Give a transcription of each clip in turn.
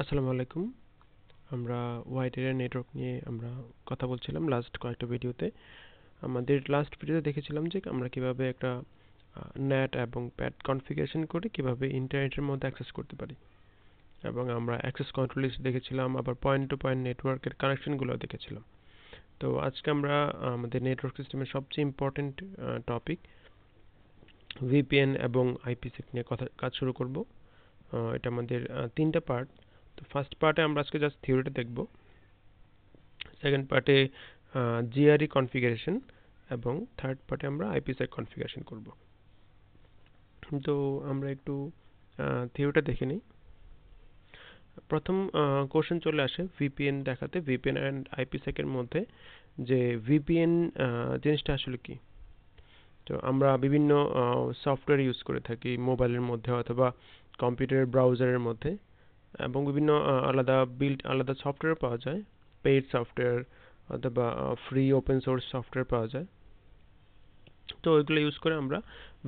আসসালামু আলাইকুম। আমরা ওয়াইড এরিয়া নেটওয়ার্ক নিয়ে কথা বলছিলাম লাস্ট কয়েকটা ভিডিওতে। আমাদের লাস্ট ভিডিওতে দেখেছিলাম যে আমরা কিভাবে একটা নেট এবং প্যাড কনফিগারেশন করে কিভাবে ইন্টারনেটের মধ্যে অ্যাক্সেস করতে পারি, এবং আমরা অ্যাক্সেস কন্ট্রোল লিস্ট দেখেছিলাম, আবার পয়েন্ট টু পয়েন্ট নেটওয়ার্কের কানেকশনগুলো দেখেছিলাম। তো আজকে আমরা আমাদের নেটওয়ার্ক সিস্টেমের সবচেয়ে ইম্পর্টেন্ট টপিক ভিপিএন এবং আইপিসেক নিয়ে কাজ শুরু করব। এটা আমাদের তিনটা পার্ট। তো ফার্স্ট পার্টে আমরা আজকে জাস্ট থিওরিটা দেখব। সেকেন্ড পার্টে জিআরই কনফিগারেশন, এবং থার্ড পার্টে আমরা আইপিসেক কনফিগারেশন করব। তো আমরা একটু থিওরিটা দেখে নিই। প্রথম কোশ্চেন চলে আসে ভিপিএন দেখাতে, ভিপিএন অ্যান্ড আইপিসেকের মধ্যে, যে ভিপিএন জিনিসটা আসলে কি। তো আমরা বিভিন্ন সফটওয়্যার ইউজ করে থাকি মোবাইলের মধ্যে অথবা কম্পিউটারের ব্রাউজারের মধ্যে, এবং বিভিন্ন আলাদা সফটওয়্যার পাওয়া যায়, পেইড সফটওয়্যার অথবা ফ্রি ওপেন সোর্স সফটওয়্যার পাওয়া যায়। তো ওইগুলো ইউজ করে আমরা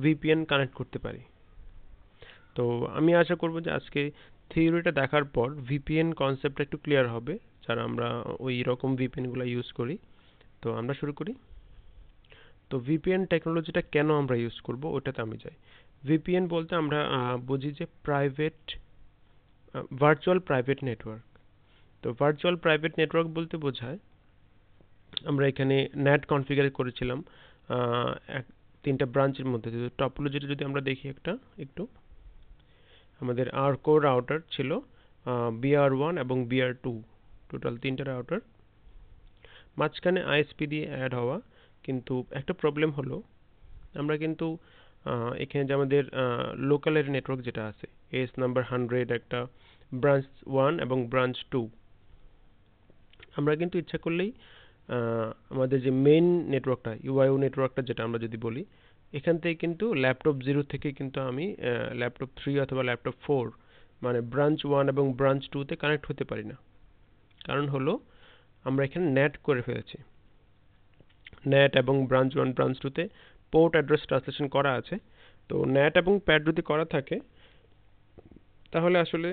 ভিপিএন কানেক্ট করতে পারি। তো আমি আশা করব যে আজকে থিওরিটা দেখার পর ভিপিএন কনসেপ্টটা একটু ক্লিয়ার হবে, যারা আমরা ওই রকম ভিপিএনগুলো ইউজ করি। তো আমরা শুরু করি। তো ভিপিএন টেকনোলজিটা কেন আমরা ইউজ করব ওটাতে আমি যাই। ভিপিএন বলতে আমরা বুঝি যে ভার্চুয়াল প্রাইভেট নেটওয়ার্ক। তো ভার্চুয়াল প্রাইভেট নেটওয়ার্ক বলতে বোঝায় আমরা এখানে নেট কনফিগার করেছিলাম আহ, তিনটা ব্রাঞ্চের মধ্যে। টপোলজিটা যদি আমরা দেখি একটু, আমাদের আর কোর রাউটার ছিল BR1 এবং BR2, টোটাল তিনটা রাউটার, মাঝখানে আইএসপি দিয়ে অ্যাড হওয়া। কিন্তু একটা প্রবলেম হলো, আমরা কিন্তু এখানে যে আমাদের লোকালের নেটওয়ার্ক যেটা আছে, এস নাম্বার 100, একটা ব্রাঞ্চ 1 এবং ব্রাঞ্চ 2, আমরা কিন্তু ইচ্ছা করলেই আমাদের যে মেইন নেটওয়ার্কটা, ইউআইও নেটওয়ার্কটা যেটা আমরা যদি বলি, এখান থেকে কিন্তু ল্যাপটপ 0 থেকে কিন্তু আমি ল্যাপটপ 3 অথবা ল্যাপটপ 4, মানে ব্রাঞ্চ 1 এবং ব্রাঞ্চ 2 তে কানেক্ট হতে পারি না। কারণ হলো আমরা এখানে নেট করে ফেলেছি। নেট এবং ব্রাঞ্চ 1 ব্রাঞ্চ 2 তে পোর্ট অ্যাড্রেস ট্রান্সলেশন করা আছে। তো নেট এবং প্যাড যদি করা থাকে, তাহলে আসলে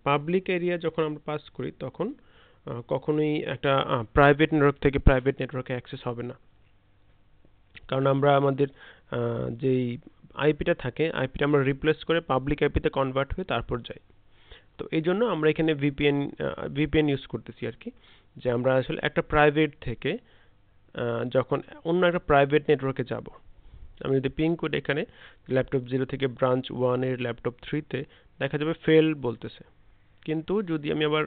পাবলিক এরিয়া যখন আমরা পাস করি তখন কখনোই একটা প্রাইভেট নেটওয়ার্ক থেকে প্রাইভেট নেটওয়ার্কে অ্যাক্সেস হবে না। কারণ আমরা আমাদের যেই আইপিটা থাকে, আইপিটা আমরা রিপ্লেস করে পাবলিক আইপিতে কনভার্ট হয়ে তারপর যাই। তো এই জন্য আমরা এখানে ভিপিএন ইউজ করতেছি আর কি, যে আমরা আসলে একটা প্রাইভেট থেকে যখন অন্য একটা প্রাইভেট নেটওয়ার্কে যাব, আমি যদি পিং করি এখানে ল্যাপটপ 0 থেকে ব্রাঞ্চ 1 এর ল্যাপটপ 3 তে, দেখা যাবে ফেল বলতেছে। কিন্তু যদি আমি আবার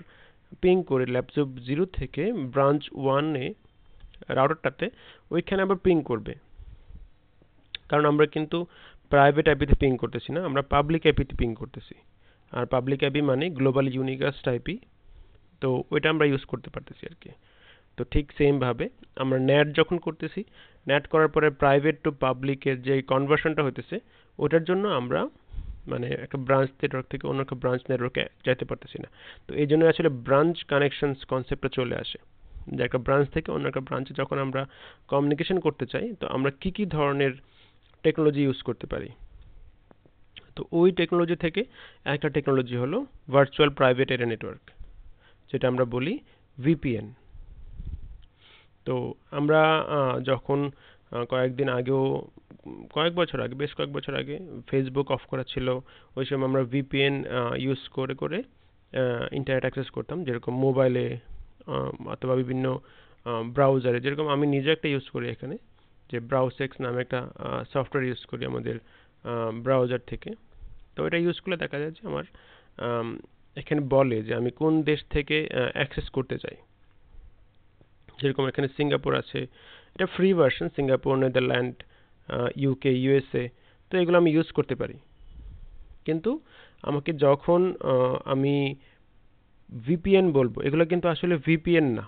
পিং করি ল্যাপটপ 0 থেকে ব্রাঞ্চ 1 এ রাউটারটাতে, ওইখানে আবার পিং করবে। কারণ আমরা কিন্তু প্রাইভেট আইপিতে পিং করতেছি না, আমরা পাবলিক আইপিতে পিং করতেছি। আর পাবলিক আইপি মানে গ্লোবাল ইউনিকাস্ট আইপি। তো ওইটা আমরা ইউজ করতে পারতেছি আর কি। তো ঠিক সেম ভাবে আমরা নেট যখন করতেছি, নেট করার পরে প্রাইভেট টু পাবলিকের যে কনভার্সনটা হইতেছে, ওটার জন্য আমরা মানে একটা ব্রাঞ্চ নেটওয়ার্ক থেকে অন্য একটা ব্রাঞ্চ নেটওয়ার্কে যেতে পারতেছি না। তো এই জন্য আসলে ব্রাঞ্চ কানেকশনস কনসেপ্টটা চলে আসে, যে একটা ব্রাঞ্চ থেকে অন্য একটা ব্রাঞ্চে যখন আমরা কমিউনিকেশন করতে চাই, তো আমরা কি কি ধরনের টেকনোলজি ইউজ করতে পারি। তো ওই টেকনোলজি থেকে একটা টেকনোলজি হলো ভার্চুয়াল প্রাইভেট এরিয়া নেটওয়ার্ক, যেটা আমরা বলি ভিপিএন। তো আমরা যখন কয়েকদিন আগেও, বেশ কয়েক বছর আগে ফেসবুক অফ করা ছিল, ওই সময় আমরা ভিপিএন ইউজ করে করে ইন্টারনেট অ্যাক্সেস করতাম, যেরকম মোবাইলে অথবা বিভিন্ন ব্রাউজারে। যেরকম আমি নিজে একটা ইউজ করি এখানে, যে ব্রাউসেক্স নামে একটা সফটওয়্যার ইউজ করি আমাদের ব্রাউজার থেকে। তো এটা ইউজ করলে দেখা যায় যে আমার আম, এখানে বলে যে আমি কোন দেশ থেকে অ্যাক্সেস করতে চাই। যেরকম এখানে সিঙ্গাপুর আছে, এটা free version, Singapore, Netherland, UK, USA. তো এগুলো আমি ইউজ করতে পারি। কিন্তু আমাকে যখন আমি ভিপিএন বলবো, এগুলো কিন্তু আসলে ভিপিএন না।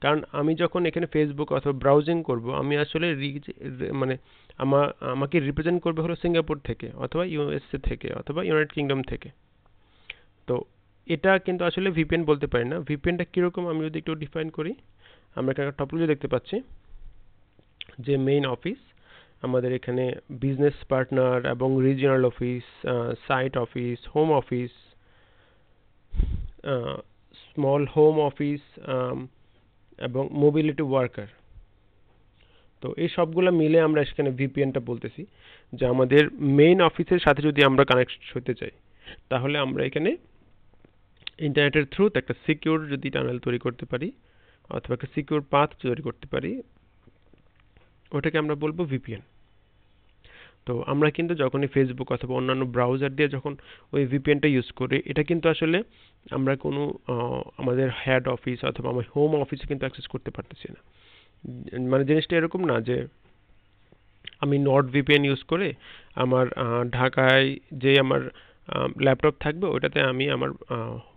কারণ আমি যখন এখানে ফেসবুক অথবা ব্রাউজিং করব, আমি আসলে মানে আমাকে রিপ্রেজেন্ট করবে হলো সিঙ্গাপুর থেকে অথবা ইউএসএ থেকে অথবা ইউনাইটেড কিংডম থেকে। তো এটা কিন্তু আসলে ভিপিএন বলতে পারি না। ভিপিএনটা কিরকম আমি যদি একটু ডিফাইন করি, আমরা একটা টপোলজি দেখতে পাচ্ছি, যে মেইন অফিস, আমাদের এখানে বিজনেস পার্টনার এবং regional office, site office, home office, small home office এবং মোবিলিটি ওয়ার্কার। তো এই সবগুলো মিলে আমরা এখানে ভিপিএনটা বলতেছি, যে আমাদের মেইন অফিসের সাথে যদি আমরা কানেক্ট হতে চাই তাহলে আমরা এখানে ইন্টারনেটের থ্রুতে একটা সিকিউর যদি টানেল তৈরি করতে পারি অথবা একটা সিকিউর পাথ তৈরি করতে পারি, ওটাকে আমরা বলবো ভিপিএন। তো আমরা কিন্তু যখনই ফেসবুক অথবা অন্যান্য ব্রাউজার দিয়ে যখন ওই ভিপিএনটা ইউজ করি, এটা কিন্তু আসলে আমরা কোনো আমাদের হেড অফিস অথবা আমার হোম অফিসে কিন্তু অ্যাক্সেস করতে পারতেছি না। মানে জিনিসটা এরকম না যে আমি নর্ড ভিপিএন ইউজ করে আমার ঢাকায় যে আমার ল্যাপটপ থাকবে ওটাতে আমি আমার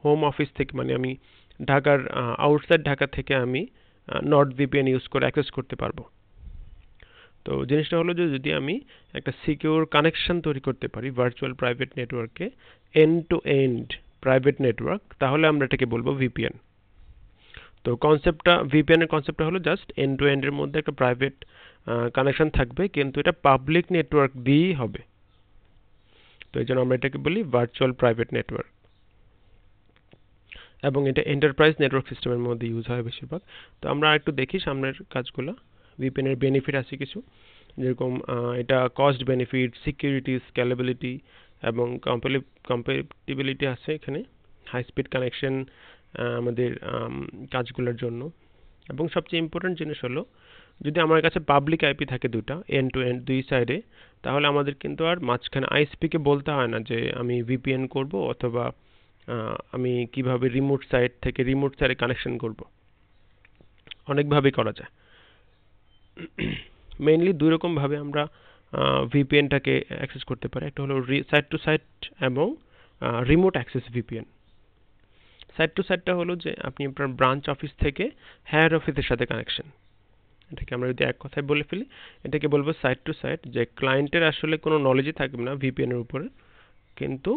হোম অফিস থেকে, মানে আমি ঢাকার আউটসাইড ঢাকা থেকে আমি নর্ড ভিপিএন ইউজ করে অ্যাক্সেস করতে পারবো। তো জিনিসটা হলো যে যদি আমি একটা সিকিউর কানেকশন তৈরি করতে পারি ভার্চুয়াল প্রাইভেট নেটওয়ার্কে, end to end private network, তাহলে আমরা এটাকে বলবো ভিপিএন। তো ভিপিএন এর কনসেপ্টটা হলো জাস্ট এন্ড টু এন্ড এর মধ্যে একটা প্রাইভেট কানেকশন থাকবে, কিন্তু এটা পাবলিক নেটওয়ার্ক দিয়েই হবে। তো এই জন্য আমরা এটাকে বলি ভার্চুয়াল প্রাইভেট নেটওয়ার্ক, এবং এটা এন্টারপ্রাইজ নেটওয়ার্ক সিস্টেমের মধ্যে ইউজ হয় বেশিরভাগ। তো আমরা একটু দেখি সামনের কাজগুলো। ভিপিএন এর বেনিফিট আছে কিছু, যেরকম এটা কস্ট বেনিফিট, সিকিউরিটি, স্কেলেবিলিটি এবং কম্প্যাটিবিলিটি আছে এখানে, হাই স্পিড কানেকশন আমাদের কাজগুলোর জন্য। এবং সবচেয়ে ইম্পর্টেন্ট জিনিস হলো যদি আমার কাছে পাবলিক আইপি থাকে দুটো এন্ড টু এন্ড দুই সাইডে, তাহলে আমাদের কিন্তু আর মাঝখানে আইএসপিকে বলতে হয় না যে আমি ভিপিএন করব অথবা আমি কিভাবে রিমোট সাইট থেকে রিমোট সাইটে কানেকশন করব। অনেকভাবেই করা যায়। মেইনলি দুই রকম ভাবে আমরা ভিপিএনটাকে অ্যাক্সেস করতে পারি। একটা হলো সাইট টু সাইট এবং remote access VPN. Site to সাইটটা হলো যে আপনি আপনার ব্রাঞ্চ অফিস থেকে হেড অফিসের সাথে কানেকশন। এটাকে আমরা যদি এক কথায় বলে ফেলি, এটাকে বলবো সাইট টু সাইট, যে ক্লায়েন্টের আসলে কোনো নলেজই থাকবে না ভিপিএন এর উপরে, কিন্তু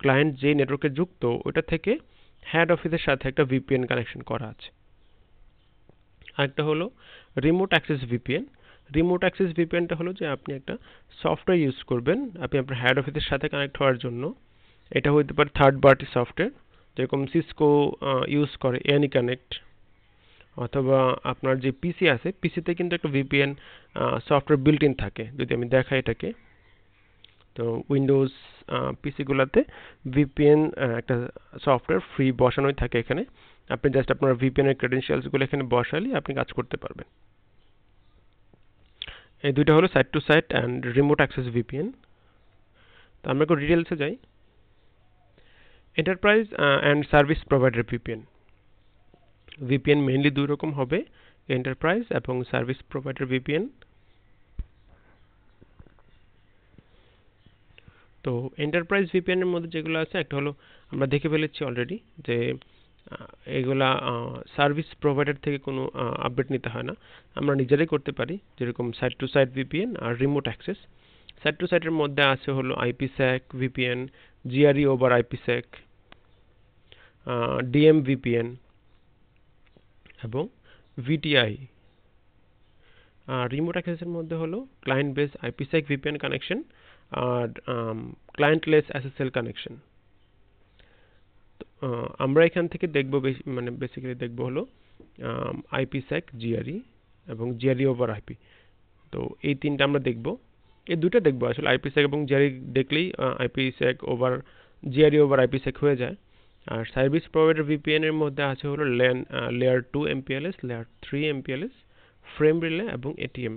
ক্লায়েন্ট যে নেটওয়ার্কে যুক্ত ওটা থেকে হেড অফিসের সাথে একটা ভিপিএন কানেকশন করা আছে। আরেকটা হলো remote access VPN. Remote access ভিপিএনটা হলো যে আপনি একটা সফটওয়্যার ইউজ করবেন আপনি আপনার হেড অফিসের সাথে কানেক্ট হওয়ার জন্য। এটা হতে পারে থার্ড পার্টি সফটওয়্যার, যেরকম সিসকো ইউজ করে এনি কানেক্ট, অথবা আপনার যে পিসি আছে পিসিতে কিন্তু একটা ভিপিএন সফটওয়্যার বিল্ট ইন থাকে। যদি আমি দেখাই এটাকে, তো উইন্ডোজ পিসিগুলোতে ভিপিএন একটা সফটওয়্যার ফ্রি বসানোই থাকে এখানে। আপনি জাস্ট আপনার ভিপিএন এর ক্রেডেনশিয়ালসগুলো এখানে বসালে আপনি কাজ করতে পারবেন। এই দুইটা হলো site to site and remote access VPN. তো আমরা একটু ডিটেলসে যাই। Enterprise and service provider VPN. VPN mainly দুই রকম হবে, এন্টারপ্রাইজ এবং সার্ভিস প্রোভাইডার ভিপিএন। তো এন্টারপ্রাইজ ভিপিএন এর মধ্যে যেগুলো আছে, একটা হলো আমরা দেখে ফেলেছি অলরেডি যে এগুলা সার্ভিস প্রোভাইডার থেকে কোনো আপডেট নিতে হয় না, আমরা নিজেরাই করতে পারি, যেরকম সাইট টু সাইট ভিপিএন আর রিমোট অ্যাক্সেস। সাইট টু সাইটের মধ্যে আছে হলো IPsec VPN, GRE over IPsec, DM VPN এবং ভিটিআই। রিমোট অ্যাক্সেসের মধ্যে হলো client base IPsec VPN connection আর ক্লায়েন্টলেস এসএসএল কানেকশন। আমরা এখান থেকে দেখব মানে বেসিক্যালি দেখব হলো আইপিস্যাক, জিআরই এবং জিআরই ওভার আইপি। তো এই তিনটা আমরা দেখব, এই দুটো দেখব আসলে। আইপিস্যাক এবং জিআরই দেখলেই আইপিস্যাক ওভার জিআরই ওভার আইপিস্যাক হয়ে যায়। আর সার্ভিস প্রোভাইডার ভিপিএন এর মধ্যে আছে হলো লেয়ার 2 এমপিএলএস, লেয়ার 3 এমপিএলএস, ফ্রেম রিলে এবং এটিএম।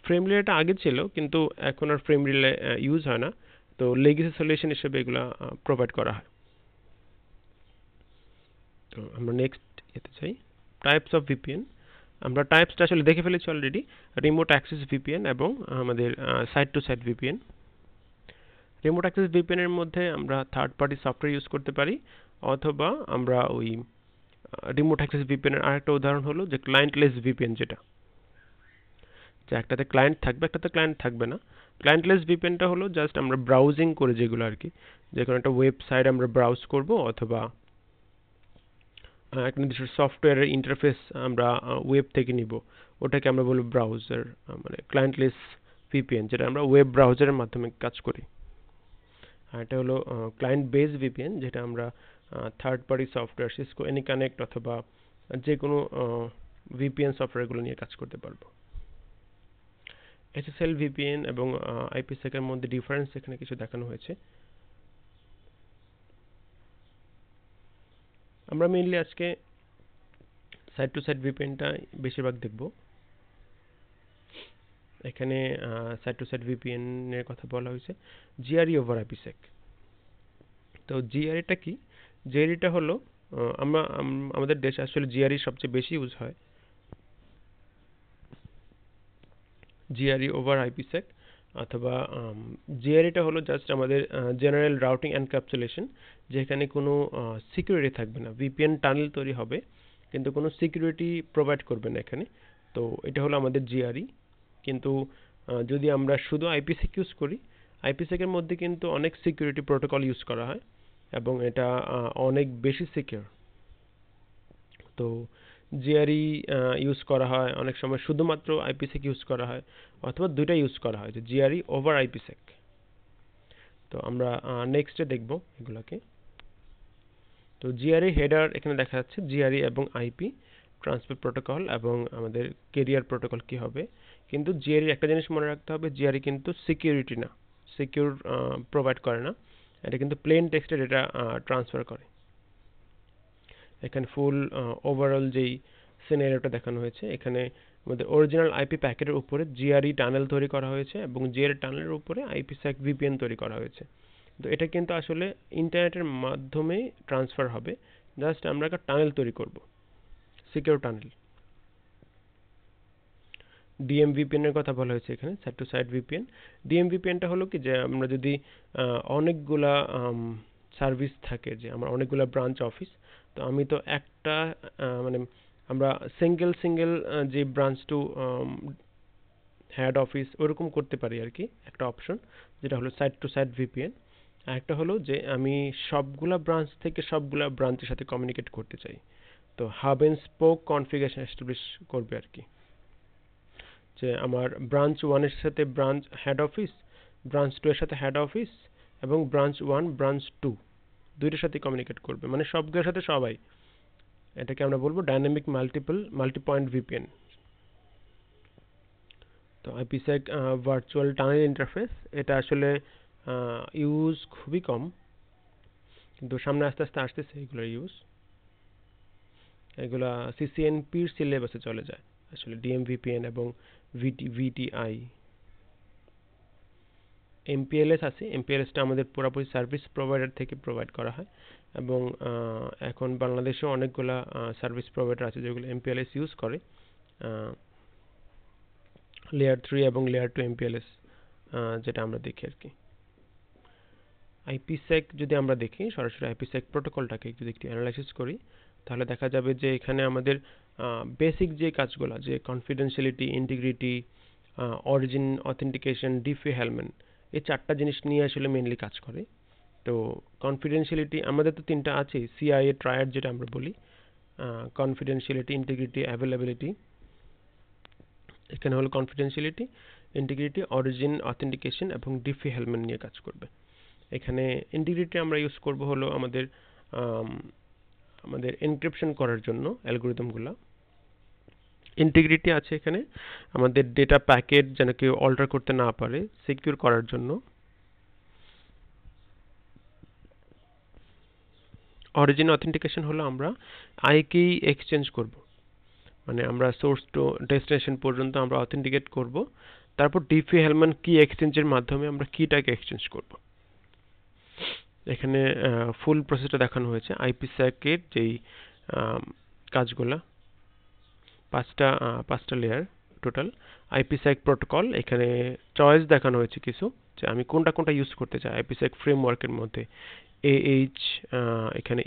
ফ্রেম রিলেটা আগে ছিল কিন্তু এখন আর ফ্রেম রিলে ইউজ হয় না, তো লেগেসি সলিউশন হিসেবে এগুলা প্রোভাইড করা হয়। তো আমরা নেক্সট এতে যাই, টাইপস অফ ভিপিএন। আমরা টাইপসটা আসলে দেখে ফেলেছি অলরেডি, রিমোট অ্যাক্সেস ভিপিএন এবং আমাদের site to site VPN. Remote access VPN এর মধ্যে আমরা থার্ড পার্টি সফটওয়্যার ইউজ করতে পারি, অথবা আমরা ওই রিমোট অ্যাক্সেস ভিপিএন এর আরেকটা উদাহরণ হলো যে ক্লায়েন্টলেস ভিপিএন, যেটা যে একটাতে ক্লায়েন্ট থাকবে একটাতে ক্লায়েন্ট থাকবে না। ক্লায়েন্টলেস ভিপিএনটা হলো জাস্ট আমরা ব্রাউজিং করে যেগুলো আর কি, যে কোনো একটা ওয়েবসাইট আমরা ব্রাউজ করব অথবা একটা নির্দিষ্ট সফটওয়্যারের ইন্টারফেস আমরা ওয়েব থেকে নিব, ওটাকে আমরা বলবো ব্রাউজার, মানে ক্লায়েন্টলেস ভিপিএন, যেটা আমরা ওয়েব ব্রাউজারের মাধ্যমে কাজ করি। আর এটা হলো ক্লায়েন্ট বেস ভিপিএন, যেটা আমরা থার্ড পার্টি সফটওয়্যার সিসকো এনিকানেক্ট অথবা যে কোনো ভিপিএন সফটওয়্যারগুলো নিয়ে কাজ করতে পারবো। এসএসএল ভিপিএন এবং আইপিসেক এর মধ্যে ডিফারেন্স এখানে কিছু দেখানো হয়েছে। আমরা মেইনলি আজকে সাইট টু সাইট ভিপিএনটা বেশিরভাগ দেখব। এখানে সাইট টু সাইট ভিপিএন এর কথা বলা হয়েছে জিআরই ওভার আইপিসেক। তো জিআরইটা কি? জিআরইটা হলো আমাদের দেশে আসলে জিআরই সবচেয়ে বেশি ইউজ হয়। জিআরই ওভার আইপিসেক অথবা জিআরইটা হলো জাস্ট আমাদের জেনারেল রাউটিং এনক্যাপসুলেশন, যেখানে কোনো সিকিউরিটি থাকবে না। ভিপিএন টানেল তৈরি হবে কিন্তু কোনো সিকিউরিটি প্রোভাইড করবে না এখানে। তো এটা হলো আমাদের জিআরই। কিন্তু যদি আমরা শুধু আইপিসেক ইউজ করি, আইপিসেকের মধ্যে কিন্তু অনেক সিকিউরিটি প্রোটোকল ইউজ করা হয় এবং এটা অনেক বেশি সিকিউর। তো জিআরই ইউজ করা হয় অনেক সময়, শুধুমাত্র আইপিসেক ইউজ করা হয় অথবা দুইটা ইউজ করা হয়, যে জিআরই ওভার আইপিসেক। তো আমরা নেক্সটে দেখব এগুলোকে। তো জিআরই হেডার এখানে দেখা যাচ্ছে, জিআরই এবং আইপি ট্রান্সপোর্ট প্রোটোকল এবং আমাদের ক্যারিয়ার প্রোটোকল কি হবে। কিন্তু জিআরই একটা জিনিস মনে রাখতে হবে, জিআরই কিন্তু সিকিউরিটি না, সিকিউর প্রোভাইড করে না। এটা কিন্তু প্লেন টেক্সটে ডেটা ট্রান্সফার করে। এখানে ফুল ওভারঅল যেই সিনারিওটা দেখানো হয়েছে, এখানে আমাদের অরিজিনাল আইপি প্যাকেটের উপরে জিআরই টানেল তৈরি করা হয়েছে এবং জিআরই টানেলের উপরে আইপিসেক ভিপিএন তৈরি করা হয়েছে। তো এটা কিন্তু আসলে ইন্টারনেটের মাধ্যমে ট্রান্সফার হবে, জাস্ট আমরা একটা টানেল তৈরি করব, সিকিউর টানেল। ডিএম ভিপিএন এর কথা বলা হয়েছে এখানে, site to site VPN. DM ভিপিএনটা হলো কি, যে আমরা যদি অনেকগুলা সার্ভিস থাকে, যে আমার অনেকগুলা ব্রাঞ্চ অফিস, তো আমি তো একটা মানে আমরা সিঙ্গেল যে ব্রাঞ্চ টু হেড অফিস ওরকম করতে পারি আর কি, একটা অপশন, যেটা হলো সাইট টু সাইট ভিপিএন। আর একটা হলো যে আমি সবগুলা ব্রাঞ্চ থেকে সবগুলা ব্রাঞ্চের সাথে কমিউনিকেট করতে চাই, তো hub and spoke configuration establish করবে আর কি, যে আমার ব্রাঞ্চ 1 এর সাথে ব্রাঞ্চ হেড অফিস, ব্রাঞ্চ 2 এর সাথে হেড অফিস এবং ব্রাঞ্চ 1 ব্রাঞ্চ 2 দুইটার সাথে কমিউনিকেট করবে, মানে সবগুলোর সাথে সবাই। এটাকে আমরা বলবো ডাইনামিক মাল্টি পয়েন্ট ভিপিএন। তো আইপিসেক ভার্চুয়াল টানেল ইন্টারফেস, এটা আসলে ইউজ খুবই কম, কিন্তু সামনে আস্তে আস্তে আসতেছে এগুলোর ইউজ। এগুলা সিসিএনপির সিলেবাসে চলে যায় আসলে, ডিএমভিপিএন এবং ভিটিআই। এমপিএলএস আছে, এমপিএলএসটা আমাদের পুরোপুরি সার্ভিস প্রোভাইডার থেকে প্রোভাইড করা হয় এবং এখন বাংলাদেশেও অনেকগুলা সার্ভিস প্রোভাইডার আছে যেগুলো এমপিএলএস ইউজ করে। লেয়ার 3 এবং লেয়ার 2 এমপিএলএস যেটা আমরা দেখি আর কি। আইপিসেক যদি আমরা দেখি, সরাসরি আইপিসেক প্রোটোকলটাকে যদি একটু অ্যানালাইসিস করি, তাহলে দেখা যাবে যে এখানে আমাদের বেসিক যে কাজগুলো, যে কনফিডেন্সিয়ালিটি, ইন্টিগ্রিটি, অরিজিন অথেন্টিকেশন, ডিফি-হেলম্যান, এই চারটা জিনিস নিয়ে আসলে মেইনলি কাজ করে। তো কনফিডেন্সিয়ালিটি আমাদের তো তিনটা আছেই, সিআইএ ট্রায়াড যেটা আমরা বলি, কনফিডেন্সিয়ালিটি, ইন্টিগ্রিটি, অ্যাভেলেবিলিটি। এখানে হলো কনফিডেন্সিয়ালিটি, ইন্টিগ্রিটি, অরিজিন অথেন্টিকেশন এবং ডিফি-হেলম্যান নিয়ে কাজ করবে। এখানে ইন্টিগ্রিটি আমরা ইউজ করব হলো আমাদের এনক্রিপশন করার জন্য অ্যালগরিদমগুলো। ইন্টিগ্রিটি আছে এখানে আমাদের ডেটা প্যাকেট যেন কেউ অল্টার করতে না পারে, সিকিউর করার জন্য। অরিজিন অথেন্টিকেশন হলো আমরা আইকেই এক্সচেঞ্জ করব, মানে আমরা সোর্স টু ডেস্টিনেশন পর্যন্ত আমরা অথেন্টিকেট করব, তারপর ডিফি-হেলম্যান কি এক্সচেঞ্জের মাধ্যমে আমরা কিটাকে এক্সচেঞ্জ করব। এখানে ফুল প্রসেসটা দেখানো হয়েছে আইপিসেকের যেই কাজগুলা, পাঁচটা লেয়ার টোটাল আইপিসেক প্রোটোকল। এখানে চয়েস দেখানো হয়েছে কিছু, যে আমি কোনটা ইউজ করতে চাই আইপিসেক ফ্রেমওয়ার্কের মধ্যে। AH, এখানে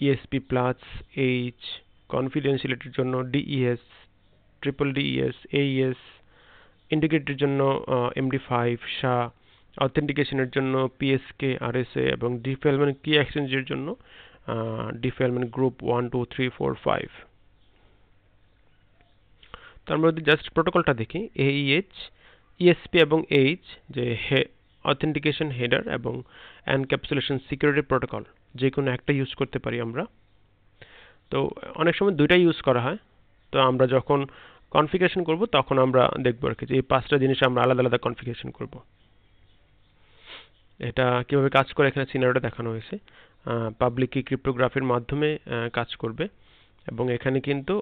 ESP প্লাস H, কনফিডেন্সিয়ালিটির জন্য DES, ট্রিপল DES, AES, ইন্টিগ্রিটির জন্য MD5, SHA, অথেন্টিকেশনের জন্য PSK, RSA এবং ডিফি-হেলম্যান কি এক্সচেঞ্জের জন্য ডিফি-হেলম্যান গ্রুপ 1 2 3 4 5। তো আমরা যদি জাস্ট প্রোটোকলটা দেখি, AEH ESP এবং H যে অথেন্টিকেশন হেডার এবং এনক্যাপসুলেশন সিকিউরিটি প্রোটোকল যে কোনো একটা ইউজ করতে পারি আমরা। তো অনেক সময় দুইটাই ইউজ করা হয়। তো আমরা যখন কনফিগারেশন করব তখন আমরা দেখব আর কি যে এই 5টা জিনিস আমরা আলাদা আলাদা কনফিগারেশন করব। এটা কিভাবে কাজ করে এখানে সিনারিওটা দেখানো হয়েছে। পাবলিক কি ক্রিপ্টোগ্রাফির মাধ্যমে কাজ করবে এবং এখানে কিন্তু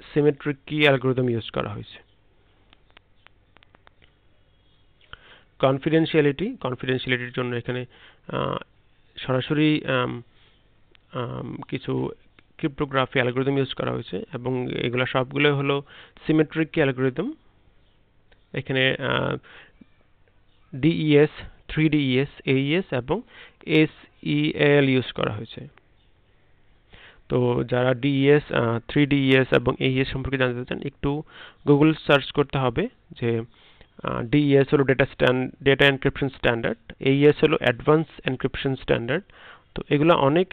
সিমেট্রিক কি অ্যালগরিদম ইউজ করা হয়েছে। কনফিডেন্সিয়ালিটির জন্য এখানে সরাসরি কিছু ক্রিপ্টোগ্রাফি অ্যালগরিদম ইউজ করা হয়েছে এবং এগুলো সবগুলো হলো সিমেট্রিক কি অ্যালগরিদম। এখানে DES, 3DES, AES এবং SEAL ইউজ করা হয়েছে। তো যারা DES, 3DES এবং AES সম্পর্কে জানতে চান একটু গুগল সার্চ করতে হবে যে DES হলো ডেটা এনক্রিপশন স্ট্যান্ডার্ড, AES হলো অ্যাডভান্স এনক্রিপশন স্ট্যান্ডার্ড। তো এগুলো অনেক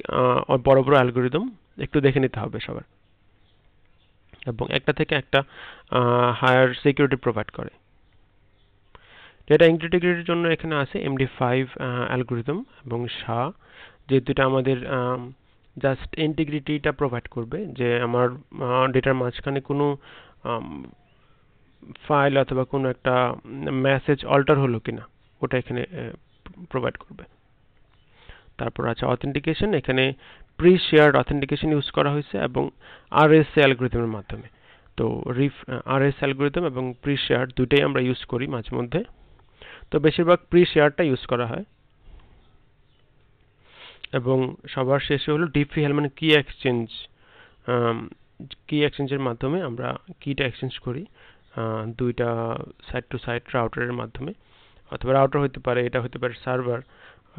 বড় বড় অ্যালগরিদম, একটু দেখে নিতে হবে সবার, এবং একটা থেকে একটা হায়ার সিকিউরিটি প্রোভাইড করে। ডেটা ইন্টিগ্রিটির জন্য এখানে আছে MD5 অ্যালগরিদম এবং SHA, যে দুটো আমাদের জাস্ট ইন্টিগ্রিটিটা প্রোভাইড করবে যে আমার ডেটার মাঝখানে কোনো ফাইল অথবা কোনো একটা মেসেজ অল্টার হলো কিনা ওটা এখানে প্রোভাইড করবে। তারপর আছে অথেন্টিকেশন, এখানে প্রি শেয়ার্ড অথেন্টিকেশন ইউজ করা হয়েছে এবং RSA অ্যালগরিদমের মাধ্যমে। তো RSA অ্যালগরিদম এবং প্রি শেয়ার্ড দুইটাই আমরা ইউজ করি মাঝে মধ্যে। তো বেশিরভাগ প্রি শেয়ারটা ইউজ করা হয়। এবং সবার শেষে হলো ডিফি-হেলম্যান কি এক্সচেঞ্জ। কি এক্সচেঞ্জের মাধ্যমে আমরা কিটা এক্সচেঞ্জ করি দুইটা সাইড টু সাইড রাউটারের মাধ্যমে, অথবা রাউটার হতে পারে, এটা হতে পারে সার্ভার,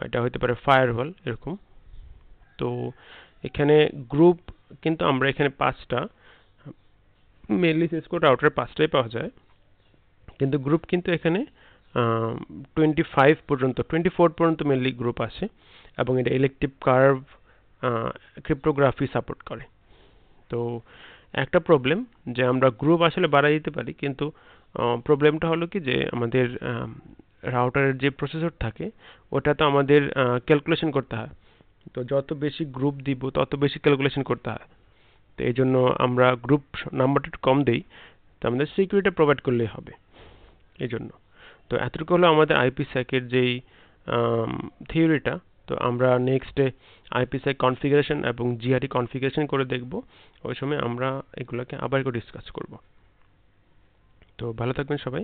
এটা হতে পারে ফায়ারওয়াল, এরকম। তো এখানে গ্রুপ কিন্তু আমরা এখানে 5টা, মেইনলি সিসকো রাউটারে 5টাই পাওয়া যায়, কিন্তু গ্রুপ কিন্তু এখানে 24 পর্যন্ত মেইনলি গ্রুপ আছে এবং এটা ইলেকটিভ কার্ভ ক্রিপ্টোগ্রাফি সাপোর্ট করে। তো একটা প্রবলেম যে আমরা গ্রুপ আসলে বাড়াই দিতে পারি, কিন্তু প্রবলেমটা হলো কি যে আমাদের রাউটারের যে প্রসেসর থাকে ওটা তো আমাদের ক্যালকুলেশন করতে হয়। তো যত বেশি গ্রুপ দিব তত বেশি ক্যালকুলেশন করতে হয়। তো এই জন্য আমরা গ্রুপ নাম্বারটা একটু কম দেই, তো আমাদের সিকিউরিটি প্রোভাইড করলেই হবে এই জন্য। তো এতটুকু হলো আমাদের IPsec-এর যেই থিওরিটা। তো আমরা নেক্সটে IPsec কনফিগারেশন এবং GRE কনফিগারেশন করে দেখব, ওই সময় আমরা এগুলোকে আবার একটু ডিসকাস করব। তো ভালো থাকবেন সবাই।